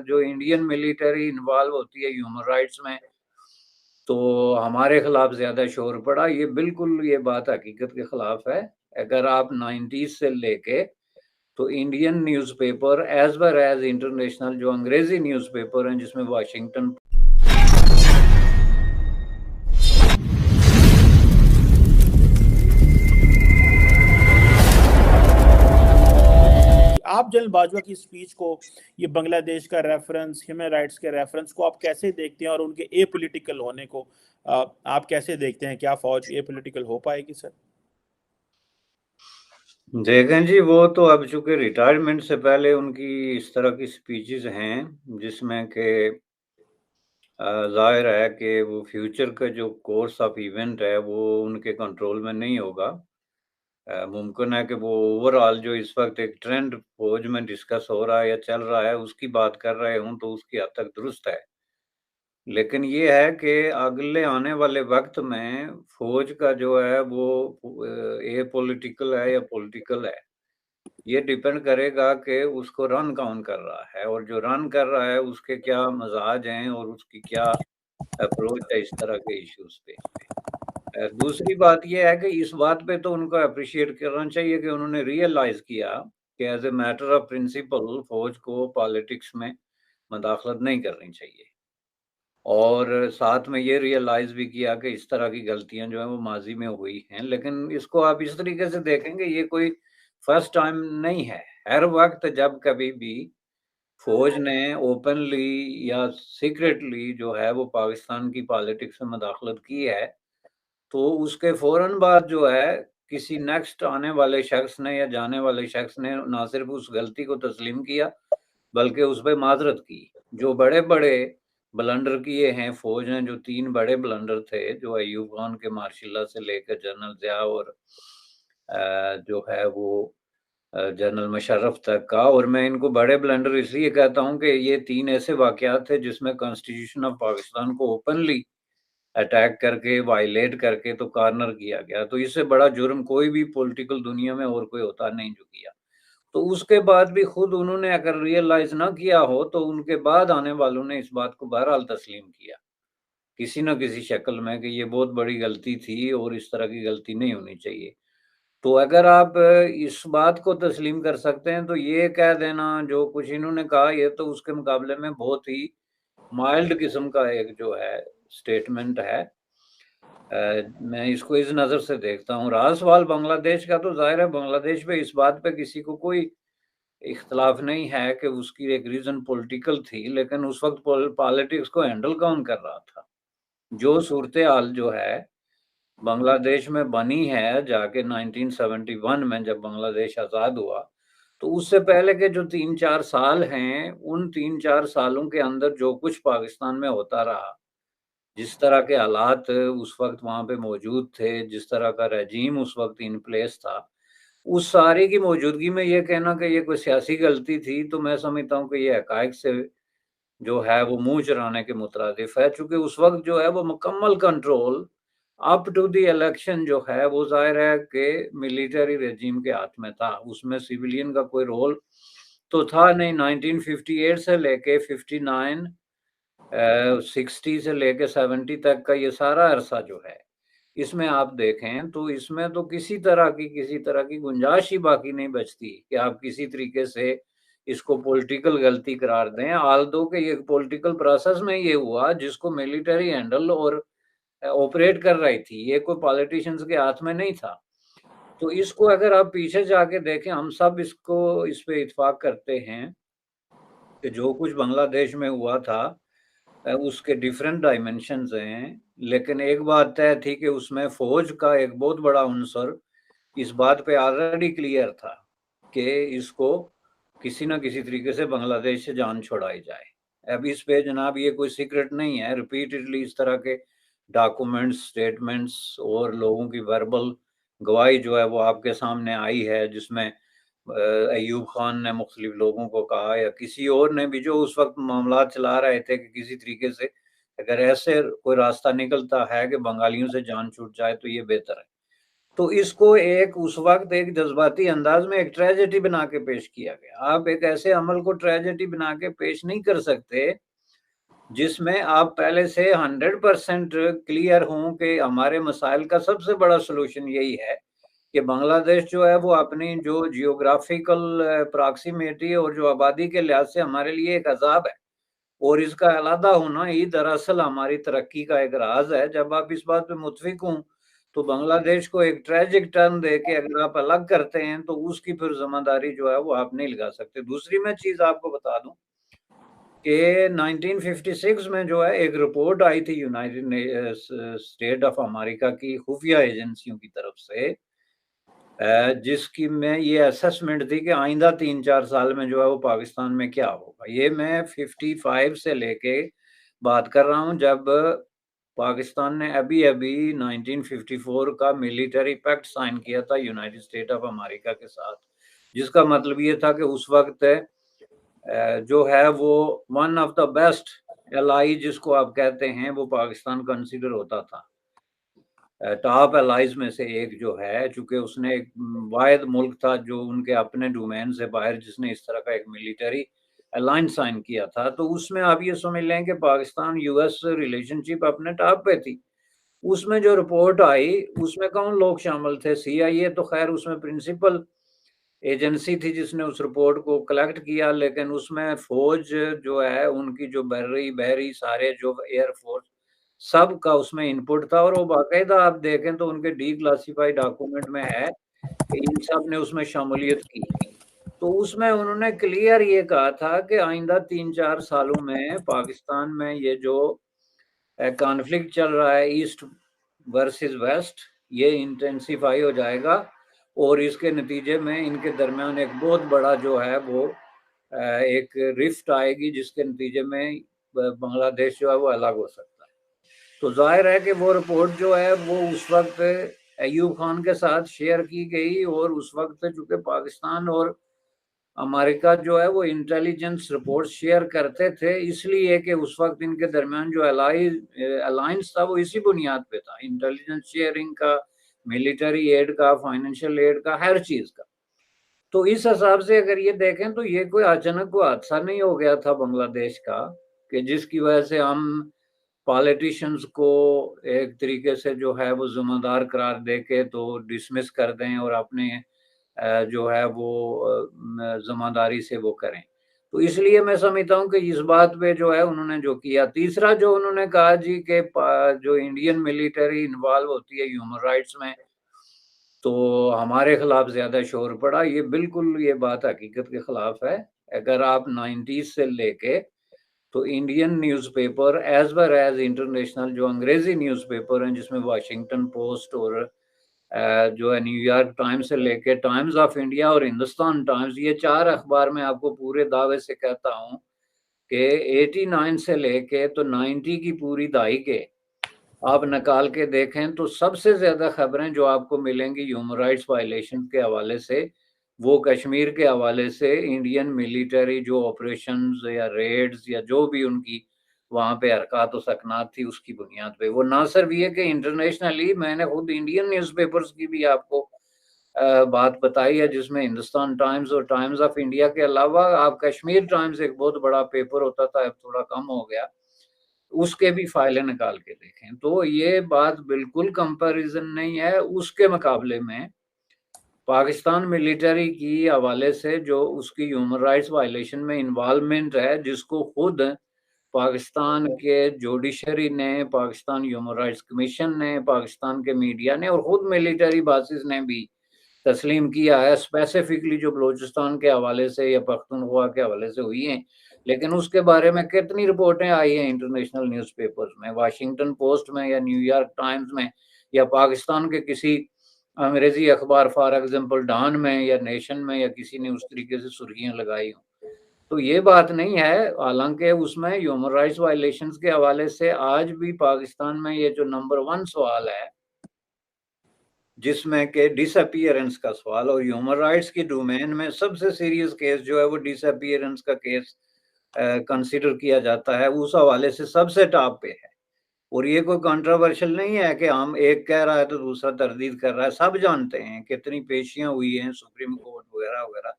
جو Indian military involve ہوتی ہے ہیومن رائٹس میں تو ہمارے خلاف زیادہ شور پڑا. یہ بالکل یہ بات حقیقت کے خلاف ہے. اگر آپ 90s سے لے کے تو Indian newspaper as well as international جو انگریزی نیوز پیپر ہیں جس میں واشنگٹن آپ جنرل باجوہ کی سپیچ کو، یہ بنگلہ دیش کا ریفرنس، ہیومن رائٹس کے ریفرنس کو آپ کیسے دیکھتے ہیں، اور ان کے اے پولیٹیکل ہونے کو آپ کیسے دیکھتے ہیں؟ کیا فوج اے پولیٹیکل ہو پائے گی سر؟ دیکھیں جی، وہ تو اب چونکہ ریٹائرمنٹ سے پہلے ان کی اس طرح کی سپیچز ہیں جس میں کہ ظاہر ہے کہ وہ فیوچر کا جو کورس آف ایونٹ ہے وہ ان کے کنٹرول میں نہیں ہوگا. ممکن ہے کہ وہ اوور آل جو اس وقت ایک ٹرینڈ فوج میں ڈسکس ہو رہا ہے یا چل رہا ہے اس کی بات کر رہے ہوں تو اس کی حد تک درست ہے. لیکن یہ ہے کہ اگلے آنے والے وقت میں فوج کا جو ہے وہ اے پولیٹیکل ہے یا پولیٹیکل ہے، یہ ڈیپینڈ کرے گا کہ اس کو رن کون کر رہا ہے، اور جو رن کر رہا ہے اس کے کیا مزاج ہیں اور اس کی کیا اپروچ ہے اس طرح کے ایشوز پہ. دوسری بات یہ ہے کہ اس بات پہ تو ان کو اپریشیٹ کرنا چاہیے کہ انہوں نے ریئلائز کیا کہ as a matter of principle فوج کو پالیٹکس میں مداخلت نہیں کرنی چاہیے، اور ساتھ میں یہ ریئلائز بھی کیا کہ اس طرح کی غلطیاں جو ہیں وہ ماضی میں ہوئی ہیں. لیکن اس کو آپ اس طریقے سے دیکھیں گے یہ کوئی فرسٹ ٹائم نہیں ہے. ہر وقت جب کبھی بھی فوج نے اوپنلی یا سیکریٹلی جو ہے وہ پاکستان کی پالیٹکس میں مداخلت کی ہے تو اس کے فوراً بعد جو ہے کسی نیکسٹ آنے والے شخص نے یا جانے والے شخص نے نہ صرف اس غلطی کو تسلیم کیا بلکہ اس پہ معذرت کی. جو بڑے بڑے بلنڈر کیے ہیں فوج نے، جو 3 بڑے بلنڈر تھے، جو ایوب خان کے ماشاء اللہ سے لے کر جنرل ضیاء اور جو ہے وہ جنرل مشرف تک کا، اور میں ان کو بڑے بلنڈر اس لیے کہتا ہوں کہ یہ 3 ایسے واقعات تھے جس میں کانسٹیٹیوشن آف پاکستان کو اوپنلی اٹیک کر کے وائلیٹ کر کے تو کارنر کیا گیا. تو اس سے بڑا جرم کوئی بھی پولیٹیکل دنیا میں اور کوئی ہوتا نہیں جو کیا. تو اس کے بعد بھی خود انہوں نے اگر ریئلائز نہ کیا ہو تو ان کے بعد آنے والوں نے اس بات کو بہرحال تسلیم کیا کسی نہ کسی شکل میں کہ یہ بہت بڑی غلطی تھی اور اس طرح کی غلطی نہیں ہونی چاہیے. تو اگر آپ اس بات کو تسلیم کر سکتے ہیں تو یہ کہہ دینا جو کچھ انہوں نے کہا یہ تو اس کے مقابلے میں بہت ہی مائلڈ قسم کا ایک جو ہے سٹیٹمنٹ ہے. میں اس کو اس نظر سے دیکھتا ہوں. رہا سوال بنگلہ دیش کا تو ظاہر ہے بنگلہ دیش پہ اس بات پہ کسی کو کوئی اختلاف نہیں ہے کہ اس کی ایک ریزن پولیٹیکل تھی، لیکن اس وقت پالیٹکس کو ہینڈل کون کر رہا تھا؟ جو صورتحال جو ہے بنگلہ دیش میں بنی ہے جا کے 1971 میں جب بنگلہ دیش آزاد ہوا، تو اس سے پہلے کے جو 3-4 سال ہیں ان 3-4 سالوں کے اندر جو کچھ پاکستان میں ہوتا رہا، جس طرح کے حالات اس وقت وہاں پہ موجود تھے، جس طرح کا رجیم اس وقت ان پلیس تھا، اس ساری کی موجودگی میں یہ کہنا کہ یہ کوئی سیاسی غلطی تھی تو میں سمجھتا ہوں کہ یہ حقائق سے جو ہے وہ منہ چرانے کے مترادف ہے. چونکہ اس وقت جو ہے وہ مکمل control up to the election جو ہے وہ ظاہر ہے کہ ملیٹری رجیم کے ہاتھ میں تھا. اس میں سیویلین کا کوئی رول تو تھا نہیں. 1958 سے لے کے 59 60 سے لے کے 70 تک کا یہ سارا عرصہ جو ہے اس میں آپ دیکھیں تو اس میں تو کسی طرح کی گنجائش ہی باقی نہیں بچتی کہ آپ کسی طریقے سے اس کو پولیٹیکل غلطی قرار دیں. آلدو کہ یہ پولیٹیکل پروسیس میں یہ ہوا جس کو ملیٹری ہینڈل اور آپریٹ کر رہی تھی، یہ کوئی پالیٹیشنز کے ہاتھ میں نہیں تھا. تو اس کو اگر آپ پیچھے جا کے دیکھیں ہم سب اس پہ اتفاق کرتے ہیں کہ جو کچھ بنگلہ دیش میں ہوا تھا اس کے ڈیفرنٹ ڈائمنشنز ہیں، لیکن ایک بات طے تھی کہ اس میں فوج کا ایک بہت بڑا عنصر اس بات پہ آلریڈی کلیئر تھا کہ اس کو کسی نہ کسی طریقے سے بنگلہ دیش سے جان چھوڑائی جائے. اب اس پہ جناب یہ کوئی سیکرٹ نہیں ہے، ریپیٹڈلی اس طرح کے ڈاکومنٹس، سٹیٹمنٹس اور لوگوں کی وربل گواہی جو ہے وہ آپ کے سامنے آئی ہے، جس میں ایوب خان نے مختلف لوگوں کو کہا یا کسی اور نے بھی جو اس وقت معاملات چلا رہے تھے کہ کسی طریقے سے اگر ایسے کوئی راستہ نکلتا ہے کہ بنگالیوں سے جان چھوٹ جائے تو یہ بہتر ہے. تو اس کو ایک اس وقت ایک جذباتی انداز میں ایک ٹریجڈی بنا کے پیش کیا گیا۔ آپ ایک ایسے عمل کو ٹریجڈی بنا کے پیش نہیں کر سکتے جس میں آپ پہلے سے 100% کلیئر ہوں کہ ہمارے مسائل کا سب سے بڑا سلوشن یہی ہے کہ بنگلہ دیش جو ہے وہ اپنی جو جیوگرافیکل پراکسیمیٹی اور جو آبادی کے لحاظ سے ہمارے لیے ایک عذاب ہے، اور اس کا علیحدہ ہونا ہی دراصل ہماری ترقی کا ایک راز ہے۔ جب آپ اس بات پہ متفق ہوں تو بنگلہ دیش کو ایک ٹریجک ٹرن دے کے اگر آپ الگ کرتے ہیں تو اس کی پھر ذمہ داری جو ہے وہ آپ نہیں لگا سکتے۔ دوسری میں چیز آپ کو بتا دوں کہ 1956 میں جو ہے ایک رپورٹ آئی تھی یونائٹڈ اسٹیٹ آف امریکہ کی خفیہ ایجنسیوں کی طرف سے، جس کی میں یہ اسسمنٹ تھی کہ آئندہ 3-4 سال میں جو ہے وہ پاکستان میں کیا ہوگا۔ یہ میں 55 سے لے کے بات کر رہا ہوں جب پاکستان نے ابھی 1954 کا ملیٹری پیکٹ سائن کیا تھا یونائٹڈ اسٹیٹ آف امریکہ کے ساتھ، جس کا مطلب یہ تھا کہ اس وقت جو ہے وہ ون آف دا بیسٹ الائی جس کو آپ کہتے ہیں وہ پاکستان کنسیڈر ہوتا تھا، ٹاپ الائز میں سے ایک جو ہے، چونکہ اس نے ایک واحد ملک تھا جو ان کے اپنے ڈومین سے باہر جس نے اس طرح کا ایک ملیٹری الائنس سائن کیا تھا۔ تو اس میں آپ یہ سمجھ لیں کہ پاکستان یو ایس ریلیشن شپ اپنے ٹاپ پہ تھی۔ اس میں جو رپورٹ آئی اس میں کون لوگ شامل تھے؟ سی آئی اے تو خیر اس میں پرنسپل ایجنسی تھی جس نے اس رپورٹ کو کلیکٹ کیا، لیکن اس میں فوج جو ہے ان کی جو بحری سارے جو ایئر فورس سب کا اس میں انپٹ تھا، اور وہ باقاعدہ آپ دیکھیں تو ان کے ڈی کلاسیفائی ڈاکومنٹ میں ہے کہ ان سب نے اس میں شمولیت کی۔ تو اس میں انہوں نے کلیئر یہ کہا تھا کہ آئندہ 3-4 سالوں میں پاکستان میں یہ جو کانفلکٹ چل رہا ہے ایسٹ ورسز ویسٹ، یہ انٹینسیفائی ہو جائے گا، اور اس کے نتیجے میں ان کے درمیان ایک بہت بڑا جو ہے وہ ایک رفٹ آئے گی، جس کے نتیجے میں بنگلہ دیش جو ہے وہ الگ ہو سکتا ہے۔ تو ظاہر ہے کہ وہ رپورٹ جو ہے وہ اس وقت ایوب خان کے ساتھ شیئر کی گئی، اور اس وقت چونکہ پاکستان اور امریکہ جو ہے وہ انٹیلیجنس رپورٹ شیئر کرتے تھے، اس لیے کہ اس وقت ان کے درمیان جو الائنس تھا وہ اسی بنیاد پہ تھا، انٹیلیجنس شیئرنگ کا، ملٹری ایڈ کا، فائنینشیل ایڈ کا، ہر چیز کا۔ تو اس حساب سے اگر یہ دیکھیں تو یہ کوئی اچانک کوئی حادثہ نہیں ہو گیا تھا بنگلہ دیش کا کہ جس کی وجہ سے ہم پالیٹیشنز کو ایک طریقے سے جو ہے وہ ذمہ دار قرار دے کے تو ڈسمس کر دیں اور اپنے جو ہے وہ ذمہ داری سے وہ کریں۔ تو اس لیے میں سمجھتا ہوں کہ اس بات پہ جو ہے انہوں نے جو کیا۔ تیسرا جو انہوں نے کہا جی کہ جو انڈین ملیٹری انوالو ہوتی ہے ہیومن رائٹس میں تو ہمارے خلاف زیادہ شور پڑا، یہ بالکل یہ بات حقیقت کے خلاف ہے۔ اگر آپ 90s سے لے کے تو Indian newspaper as well as international جو انگریزی نیوز پیپر ہیں جس میں واشنگٹن پوسٹ اور جو ہے نیو یارک ٹائمز سے لے کے ٹائمز آف انڈیا اور ہندوستان ٹائمز، یہ 4 اخبار میں آپ کو پورے دعوے سے کہتا ہوں کہ 89 سے لے کے تو 90 کی پوری دہائی کے آپ نکال کے دیکھیں تو سب سے زیادہ خبریں جو آپ کو ملیں گی ہیومن رائٹس وائلیشن کے حوالے سے، وہ کشمیر کے حوالے سے انڈین ملیٹری جو آپریشنز یا ریڈز یا جو بھی ان کی وہاں پہ حرکات و سکنات تھی اس کی بنیاد پہ۔ وہ نہ صرف یہ کہ انٹرنیشنلی، میں نے خود انڈین نیوز پیپرز کی بھی آپ کو بات بتائی ہے جس میں ہندوستان ٹائمز اور ٹائمز آف انڈیا کے علاوہ آپ کشمیر ٹائمز ایک بہت بڑا پیپر ہوتا تھا، اب تھوڑا کم ہو گیا، اس کے بھی فائلیں نکال کے دیکھیں تو یہ بات بالکل کمپیریزن نہیں ہے۔ اس کے مقابلے میں پاکستان ملیٹری کی حوالے سے جو اس کی ہیومن رائٹس وائلیشن میں انوالومنٹ ہے، جس کو خود پاکستان کے جوڈیشری نے، پاکستان ہیومن رائٹس کمیشن نے، پاکستان کے میڈیا نے اور خود ملیٹری باسز نے بھی تسلیم کیا ہے، اسپیسیفکلی جو بلوچستان کے حوالے سے یا پختونخوا کے حوالے سے ہوئی ہیں، لیکن اس کے بارے میں کتنی رپورٹیں آئی ہیں انٹرنیشنل نیوز پیپرز میں، واشنگٹن پوسٹ میں یا نیو یارک ٹائمز میں یا پاکستان کے کسی انگریزی اخبار فار ایگزامپل ڈان میں یا نیشن میں یا کسی نے اس طریقے سے سرخیاں لگائی ہوں۔ تو یہ بات نہیں ہے، حالانکہ اس میں ہیومن رائٹس وائلیشنز کے حوالے سے آج بھی پاکستان میں یہ جو نمبر 1 سوال ہے جس میں کہ ڈس اپیئرنس کا سوال، اور ہیومن رائٹس کی ڈومین میں سب سے سیریس کیس جو ہے وہ ڈس اپیئرنس کا کیس کنسیڈر کیا جاتا ہے، اس حوالے سے سب سے ٹاپ پہ ہے۔ اور یہ کوئی کنٹروورشل نہیں ہے کہ ہم ایک کہہ رہا ہے تو دوسرا تردید کر رہا ہے، سب جانتے ہیں کتنی پیشیاں ہوئی ہیں سپریم کورٹ وغیرہ وغیرہ،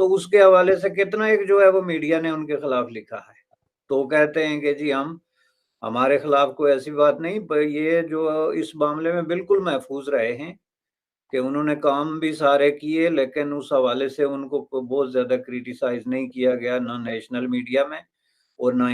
تو اس کے حوالے سے کتنا ایک جو ہے وہ میڈیا نے ان کے خلاف لکھا ہے، تو کہتے ہیں کہ جی ہمارے خلاف کوئی ایسی بات نہیں، یہ جو اس معاملے میں بالکل محفوظ رہے ہیں کہ انہوں نے کام بھی سارے کیے، لیکن اس حوالے سے ان کو بہت زیادہ کریٹیسائز نہیں کیا گیا، نہ نیشنل میڈیا میں اور نہ